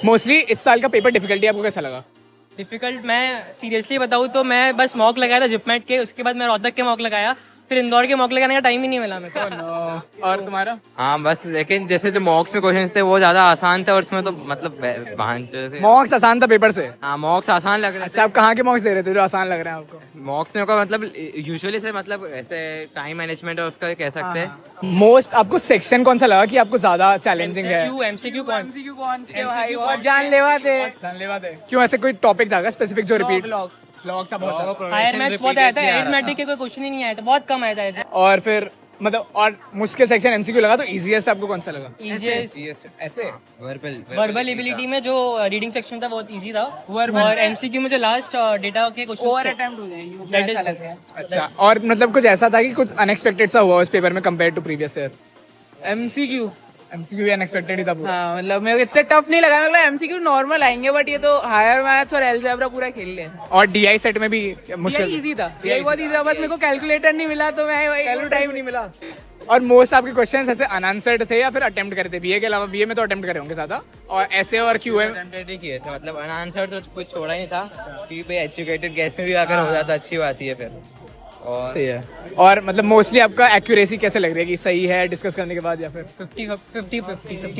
Mostly इस साल का पेपर डिफिकल्टी आपको कैसा लगा? डिफिकल्ट मैं सीरियसली बताऊँ तो मैं बस मॉक लगाया था जिपमेट के, उसके बाद मैं रोहतक के मॉक लगाया, फिर इंदौर के मॉक लगाने का टाइम ही नहीं मिला मेरे को। और तुम्हारा? हाँ बस, लेकिन जैसे जो मॉक्स में क्वेश्चन थे वो ज्यादा आसान थे और उसमें तो मतलब मॉक्स आसान था पेपर से? हाँ मॉक्स आसान लग रहे अच्छा, आप कहाँ के मॉक्स दे रहे थे जो आसान लग रहे हैं आपको? मॉक्स में का मतलब यूजुअली से मतलब ऐसे टाइम मैनेजमेंट और उसका कह सकते हैं। मोस्ट आपको सेक्शन कौन सा लगा कि आपको ज्यादा चैलेंजिंग है? एमसीक्यू कौन जानलेवा थे। क्यों, ऐसे कोई टॉपिक था स्पेसिफिक जो रिपीट? ब्लॉग था बहुत। हायर मैथ्स बहुत आया था, अरिथमेटिक के कोई क्वेश्चन ही नहीं आया था, बहुत कम आया था। और फिर मतलब और मुश्किल सेक्शन एमसीक्यू लगा, तो इजीएस्ट आपको कौन सा लगा? इजीएस्ट ऐसे वर्बल एबिलिटी में जो रीडिंग सेक्शन था बहुत इजी था, और एमसीक्यू में जो लास्ट डेटा के क्वेश्चन ओवर अटेम्प्ट हो जाएंगे। अच्छा, और मतलब कुछ ऐसा था कि कुछ अनएक्सपेक्टेड सा हुआ उस पेपर में compare to previous year? MCQ MCQ unexpected ही था पूरा। हाँ, मतलब मेरे को इतना टफ नहीं लगा, मतलब एमसीक्यू नॉर्मल आएंगे, बट ये तो हायर मैथ्स और अलजेब्रा पूरा खेल ले। और डीआई सेट में भी मुश्किल? इजी था, ये बहुत इजी था, बस मेरे को कैलकुलेटर नहीं मिला तो मैं टाइम नहीं मिला। और मोस्ट आपके क्वेश्चंस ऐसे अनआंसर्ड थे या फिर अटेम्प्ट करे थे? बीए के अलावा, बीए में तो अटेम्प्ट करे होंगे ज्यादा, और ऐसे और क्यूए किए थे, मतलब अनआंसर्ड तो कुछ छोड़ा ही नहीं था कि भाई एजुकेटेड गैस में भी अगर हो जाता अच्छी बात ही है फिर। और सही है। और मतलब मोस्टली आपका एक्यूरेसी कैसे लग रही है कि सही है डिस्कस करने के बाद, या फिर 50-50